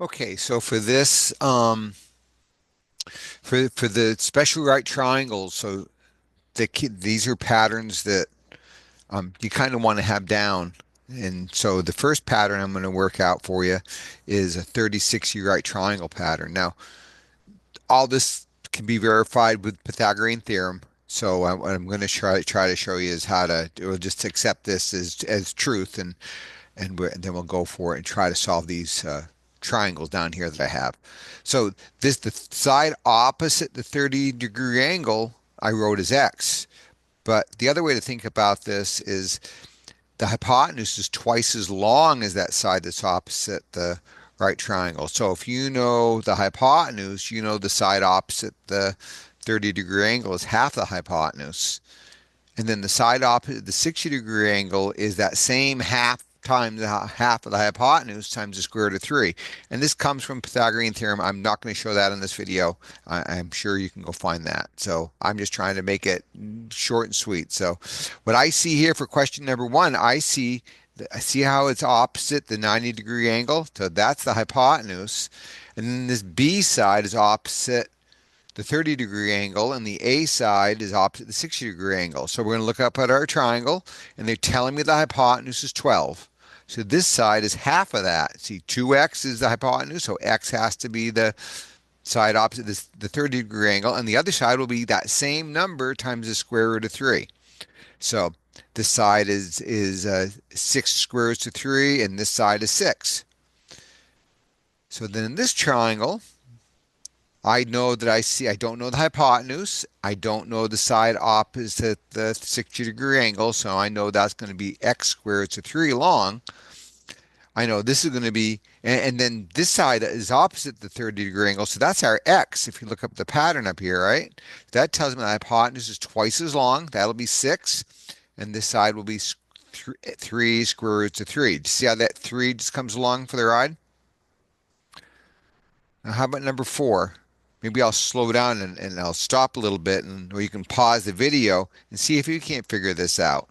Okay, so for this, for the special right triangles, so these are patterns that you kind of want to have down. And so the first pattern I'm going to work out for you is a 36 right triangle pattern. Now, all this can be verified with Pythagorean theorem. So what I'm going to try to show you is how to we'll just accept this as truth, and then we'll go for it and try to solve these triangles down here that I have. So the side opposite the 30-degree angle I wrote as x. But the other way to think about this is the hypotenuse is twice as long as that side that's opposite the right triangle. So if you know the hypotenuse, you know the side opposite the 30-degree angle is half the hypotenuse. And then the side opposite the 60-degree angle is that same half times the half of the hypotenuse times the square root of 3. And this comes from Pythagorean theorem. I'm not going to show that in this video. I'm sure you can go find that. So I'm just trying to make it short and sweet. So what I see here for question number one, I see how it's opposite the 90-degree angle. So that's the hypotenuse. And then this B side is opposite the 30-degree angle, and the A side is opposite the 60-degree angle. So we're going to look up at our triangle, and they're telling me the hypotenuse is 12. So this side is half of that. See, 2x is the hypotenuse, so x has to be the side opposite the 30-degree angle, and the other side will be that same number times the square root of 3. So this side is 6 square roots of 3, and this side is 6. So then in this triangle, I know that I don't know the hypotenuse. I don't know the side opposite the 60-degree angle, so I know that's going to be x squared. It's a 3 long. I know this is going to be, and then this side is opposite the 30-degree angle, so that's our x. If you look up the pattern up here, right? That tells me the hypotenuse is twice as long. That'll be 6, and this side will be 3 square roots of 3. See how that 3 just comes along for the ride? Now, how about number 4? Maybe I'll slow down and I'll stop a little bit, or you can pause the video and see if you can't figure this out.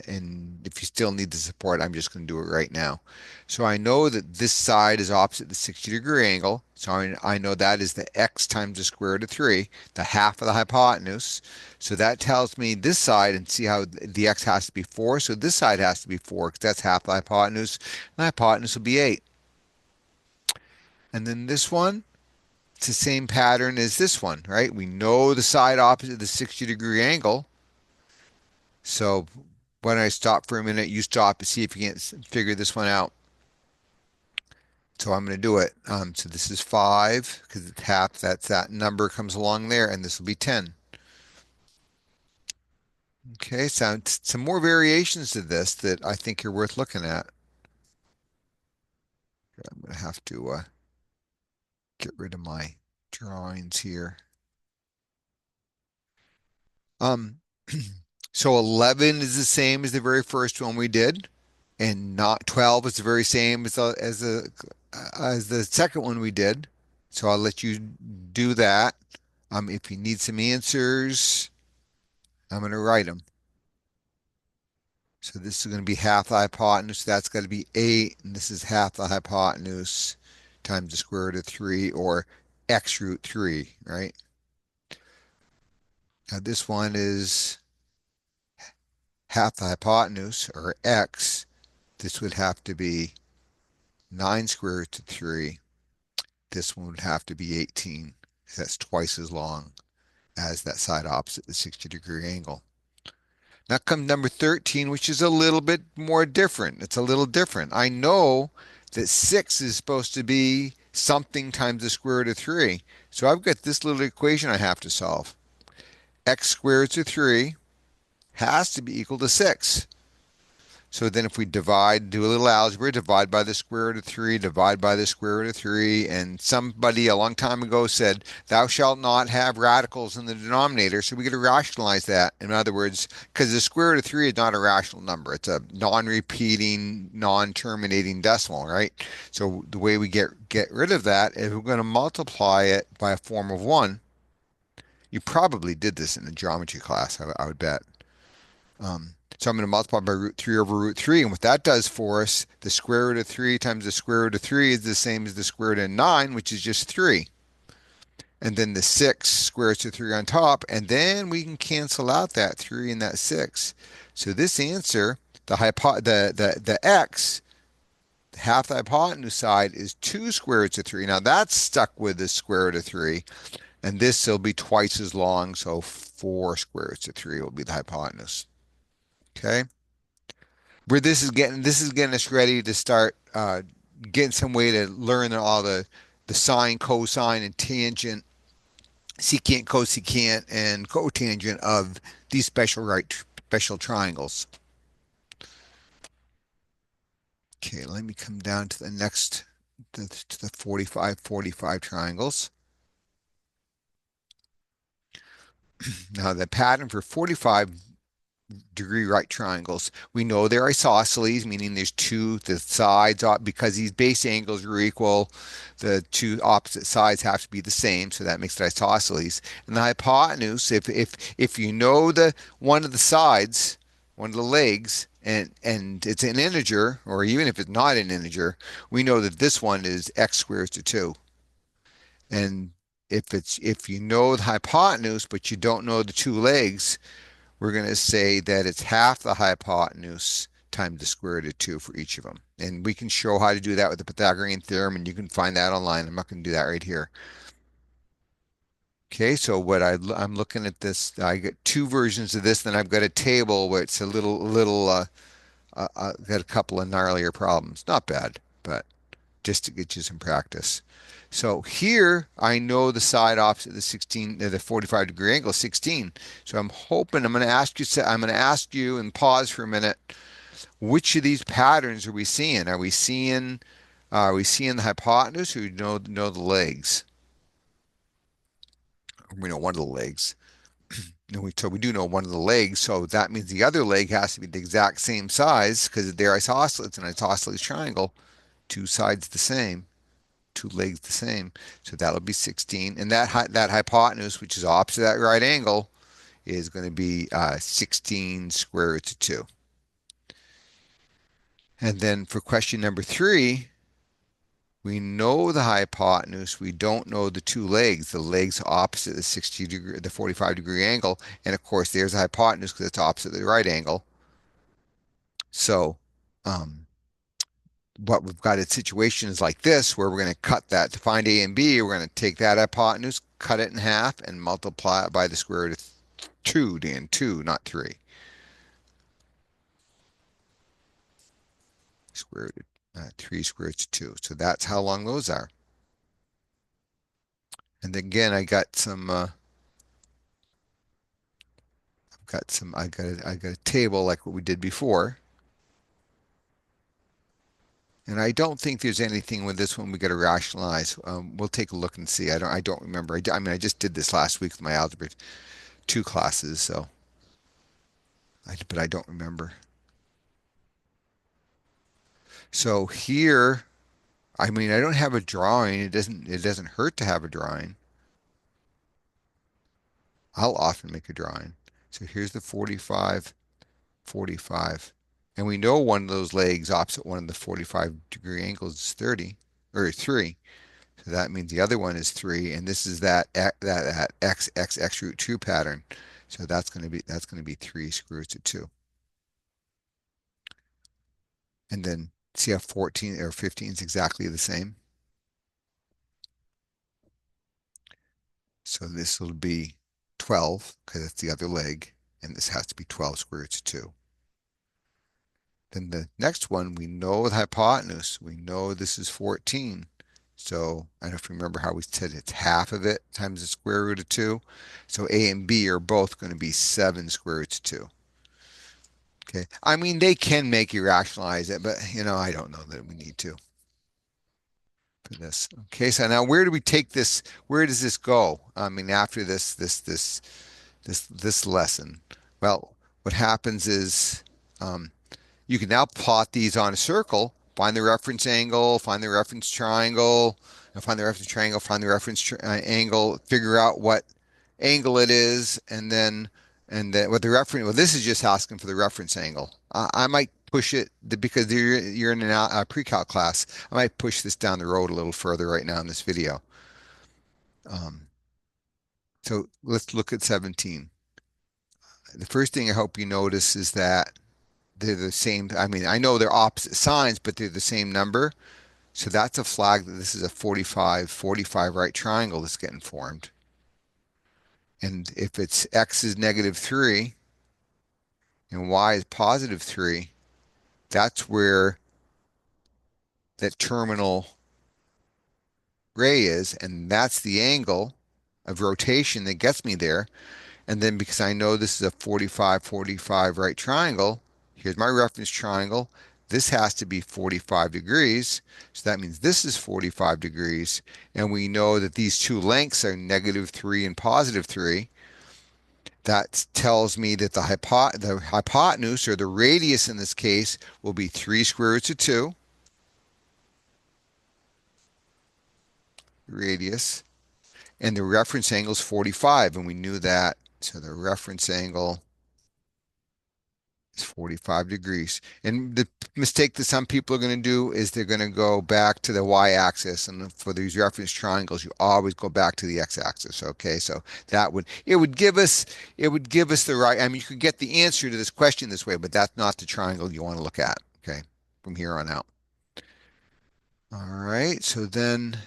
And if you still need the support, I'm just going to do it right now. So I know that this side is opposite the 60-degree angle. So I know that is the x times the square root of 3, the half of the hypotenuse. So that tells me this side, and see how the x has to be 4. So this side has to be 4 because that's half the hypotenuse. And the hypotenuse will be 8. And then this one, it's the same pattern as this one, right? We know the side opposite the 60-degree angle. So why don't I stop for a minute? You stop to see if you can figure this one out. So I'm going to do it. So this is 5 because it's half. That number comes along there, and this will be 10. Okay, so some more variations to this that I think are worth looking at. I'm going to have to get rid of my drawings here. Um, so 11 is the same as the very first one we did, and not 12 is the very same as the second one we did. So I'll let you do that. If you need some answers, I'm going to write them. So this is going to be half the hypotenuse. That's got to be 8, and this is half the hypotenuse times the square root of 3, or x root 3, right? Now this one is half the hypotenuse, or x. This would have to be 9 square root of 3. This one would have to be 18. That's twice as long as that side opposite the 60-degree angle. Now comes number 13, which is a little bit more different. It's a little different. I know that 6 is supposed to be something times the square root of 3. So I've got this little equation I have to solve. X squared to 3 has to be equal to 6. So then if we divide, do a little algebra, divide by the square root of 3, divide by the square root of 3, and somebody a long time ago said, thou shalt not have radicals in the denominator, so we got to rationalize that. In other words, because the square root of 3 is not a rational number. It's a non-repeating, non-terminating decimal, right? So the way we get rid of that is we're going to multiply it by a form of 1. You probably did this in a geometry class, I would bet. So I'm going to multiply by root 3 over root 3. And what that does for us, the square root of 3 times the square root of 3 is the same as the square root of 9, which is just 3. And then the 6 square root of 3 on top. And then we can cancel out that 3 and that 6. So this answer, the x, half the hypotenuse side, is 2 square roots of 3. Now that's stuck with the square root of 3. And this will be twice as long. So 4 square roots of 3 will be the hypotenuse. Okay. Where this is getting us ready to start getting some way to learn all the sine, cosine, and tangent, secant, cosecant, and cotangent of these special triangles. Okay, let me come down to the next to the 45 triangles. Now the pattern for 45-degree right triangles. We know they're isosceles, meaning there's the sides, because these base angles are equal, the two opposite sides have to be the same, so that makes it isosceles. And the hypotenuse, if you know one of the sides, one of the legs, and it's an integer, or even if it's not an integer, we know that this one is x squared to 2. And if you know the hypotenuse, but you don't know the two legs, we're going to say that it's half the hypotenuse times the square root of 2 for each of them. And we can show how to do that with the Pythagorean theorem, and you can find that online. I'm not going to do that right here. Okay, so I'm looking at this, I got two versions of this, then I've got a table where it's got a couple of gnarlier problems. Not bad, but just to get you some practice. So here I know the side opposite the 45-degree angle is 16. So I'm going to ask you and pause for a minute. Which of these patterns are we seeing? Are we seeing the hypotenuse, or know the legs? We know one of the legs. No, we do know one of the legs, so that means the other leg has to be the exact same size because they're isosceles, an isosceles triangle, two sides the same, two legs the same. So that'll be 16. And that hypotenuse, which is opposite that right angle, is going to be 16 square roots of 2. And then for question number 3, we know the hypotenuse. We don't know the two legs. The legs opposite the 45-degree angle. And of course, there's the hypotenuse because it's opposite the right angle. So what we've got in situations like this where we're going to cut that to find A and B. We're going to take that hypotenuse, cut it in half, and multiply it by the square root of 2, Dan, 2, not 3. Square root of 3 square root of 2. So that's how long those are. And again, I got a table like what we did before. And I don't think there's anything with this one we got to rationalize. We'll take a look and see. I don't remember. I mean, I just did this last week with my Algebra 2 classes, so but I don't remember. So here, I mean, I don't have a drawing. It doesn't hurt to have a drawing. I'll often make a drawing. So here's the 45, 45. And we know one of those legs opposite one of the 45-degree angles is 30 or 3. So that means the other one is 3, and this is that x root 2 pattern. So that's going to be 3 square roots of 2. And then see how 14 or 15 is exactly the same. So this will be 12 because it's the other leg, and this has to be 12 square roots of 2. Then the next one, we know the hypotenuse. We know this is 14. So I don't know if you remember how we said it's half of it times the square root of 2. So A and B are both going to be 7 square roots of 2. Okay. I mean, they can make you rationalize it, but I don't know that we need to for this. Okay. So now where do we take this? Where does this go? I mean, after this lesson, well, what happens is, you can now plot these on a circle, find the reference angle, find the reference triangle, find the reference triangle, find the reference angle, figure out what angle it is, and then And then what the reference, well, this is just asking for the reference angle. I might push it because you're in a pre-calc class. I might push this down the road a little further right now in this video. Um, so let's look at 17. The first thing I hope you notice is that they're the same. I mean, I know they're opposite signs, but they're the same number. So that's a flag that this is a 45 right triangle that's getting formed. And if it's x is -3 and y is +3, that's where that terminal ray is, and that's the angle of rotation that gets me there. And then because I know this is a 45 right triangle, here's my reference triangle. This has to be 45 degrees. So that means this is 45 degrees. And we know that these two lengths are -3 and +3. That tells me that the hypotenuse, or the radius in this case, will be 3 square roots of 2, radius, and the reference angle is 45, and we knew that. So the reference angle is 45 degrees. And the mistake that some people are going to do is they're going to go back to the y-axis. And for these reference triangles, you always go back to the x-axis. Okay, so that would give us the right. I mean, you could get the answer to this question this way, but that's not the triangle you want to look at. Okay, from here on out. All right, so then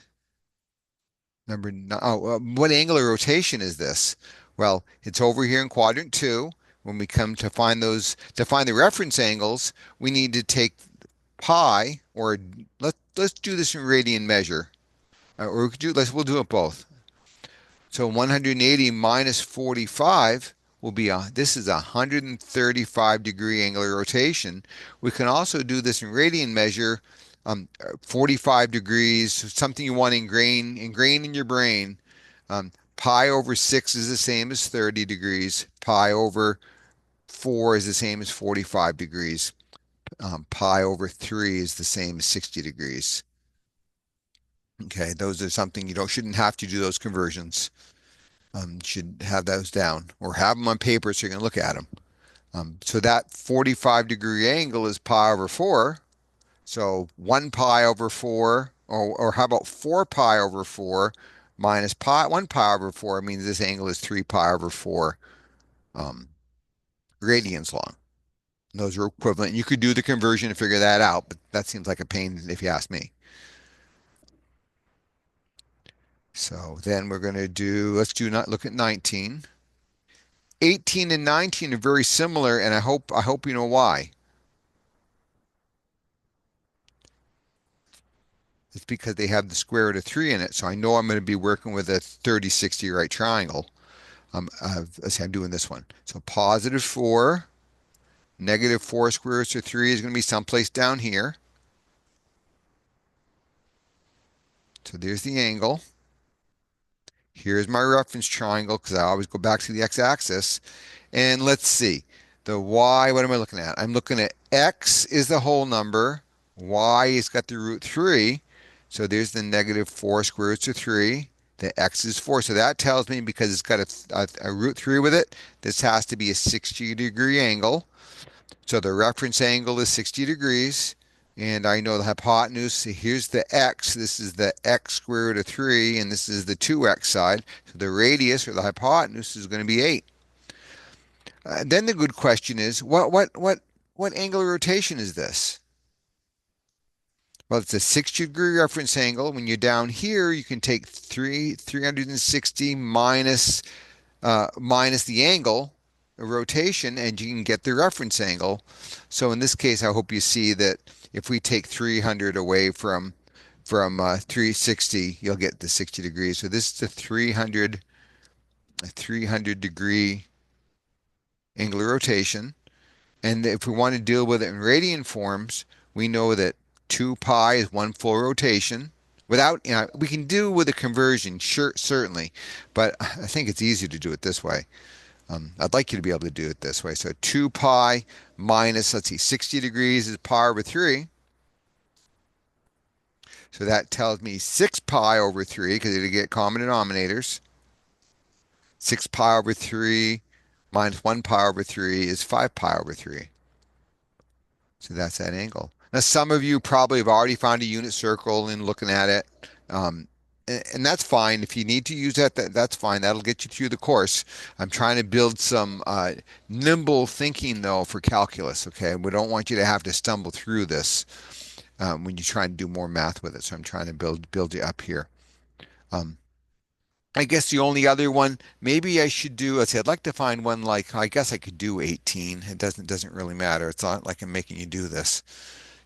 number nine, what angular rotation is this? Well, it's over here in quadrant 2. When we come to to find the reference angles, we need to take pi, or let's do this in radian measure. Or we could do, we'll do it both. So 180 minus 45 will be this is a 135-degree angular rotation. We can also do this in radian measure, 45 degrees, something you want ingrain in your brain. Pi over 6 is the same as 30 degrees. Pi over 4 is the same as 45 degrees. Pi over 3 is the same as 60 degrees. Okay, those are something you shouldn't have to do those conversions. Should have those down or have them on paper so you can look at them. So that 45-degree angle is pi over 4. So 1 pi over 4, or how about 4 pi over 4 minus 1 pi over 4 means this angle is 3 pi over 4 um, radians long. Those are equivalent. You could do the conversion to figure that out, but that seems like a pain if you ask me. So then we're going to look at 19. 18 and 19 are very similar, and I hope you know why. It's because they have the square root of 3 in it. So I know I'm going to be working with a 30-60 right triangle. Let's say I'm doing this one. So +4, -4 square roots of 3 is going to be someplace down here. So there's the angle. Here's my reference triangle because I always go back to the x-axis. And let's see. The y, what am I looking at? I'm looking at x is the whole number. Y has got the root 3. So there's the -4 square roots of 3. The x is 4. So that tells me, because it's got a root 3 with it, this has to be a 60-degree angle. So the reference angle is 60 degrees. And I know the hypotenuse, here's the x, this is the x square root of 3, and this is the 2x side. So the radius, or the hypotenuse, is going to be 8. Then the good question is, what angular rotation is this? Well, it's a 60-degree reference angle. When you're down here, you can take 360 minus the angle of rotation, and you can get the reference angle. So in this case, I hope you see that if we take 300 away from 360, you'll get the 60 degrees. So this is a 300-degree angular rotation. And if we want to deal with it in radian forms, we know that 2 pi is 1 full rotation. Without, we can do with a conversion, sure, certainly, but I think it's easier to do it this way. I'd like you to be able to do it this way. So 2 pi minus, let's see, 60 degrees is pi over 3. So that tells me 6 pi over 3, because it'll get common denominators. 6 pi over 3 minus 1 pi over 3 is 5 pi over 3. So that's that angle. Now, some of you probably have already found a unit circle and looking at it. Um, and that's fine. If you need to use that's fine. That'll get you through the course. I'm trying to build some nimble thinking, though, for calculus. Okay. We don't want you to have to stumble through this when you try and do more math with it. So I'm trying to build you up here. Um, I guess the only other one, maybe I should do, let's say I'd like to find one like, I guess I could do 18. It doesn't really matter. It's not like I'm making you do this.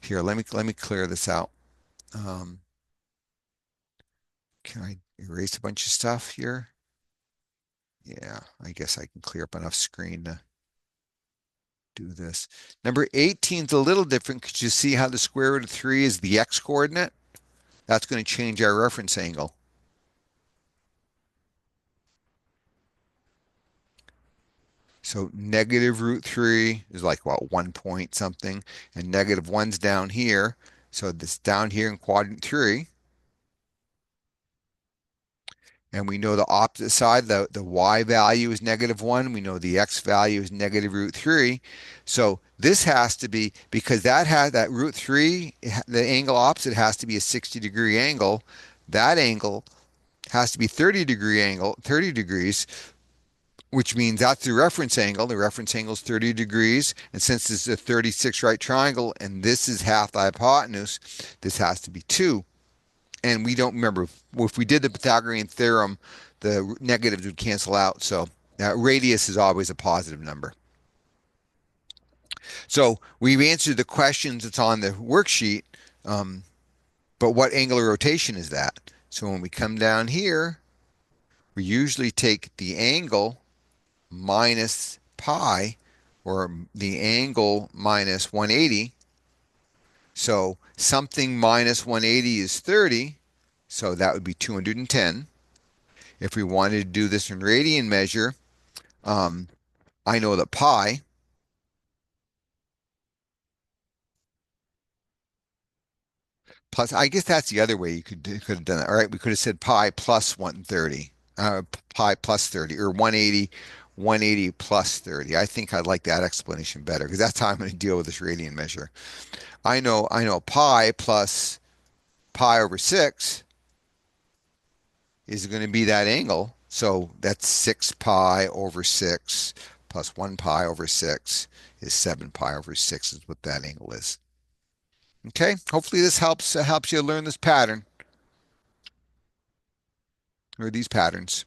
Here, let me clear this out. Um, can I erase a bunch of stuff here? Yeah, I guess I can clear up enough screen to do this. Number 18 is a little different because you see how the square root of 3 is the x coordinate? That's going to change our reference angle. So negative root 3 is like, what, 1 point something, and negative 1's down here. So this down here in quadrant 3. And we know the opposite side, the y value is negative 1. We know the x value is negative root 3. So this has to be, because that has that root 3, the angle opposite has to be a 60-degree angle. That angle has to be 30 degrees, which means that's the reference angle. The reference angle is 30 degrees. And since this is a 36 right triangle and this is half the hypotenuse, this has to be 2. And we don't remember if we did the Pythagorean theorem, the negatives would cancel out. So radius is always a positive number. So we've answered the questions that's on the worksheet, but what angular rotation is that? So when we come down here, we usually take the angle minus pi, or the angle minus 180. So something minus 180 is 30. So that would be 210. If we wanted to do this in radian measure, I know that pi plus, I guess that's the other way you could have done it. All right, we could have said pi plus 130, pi plus 30, or 180 plus 30. I think I like that explanation better because that's how I'm going to deal with this radian measure. I know pi plus pi over 6 is going to be that angle. So that's 6 pi over 6 plus 1 pi over 6 is 7 pi over 6 is what that angle is. Okay, hopefully this helps you learn this pattern or these patterns.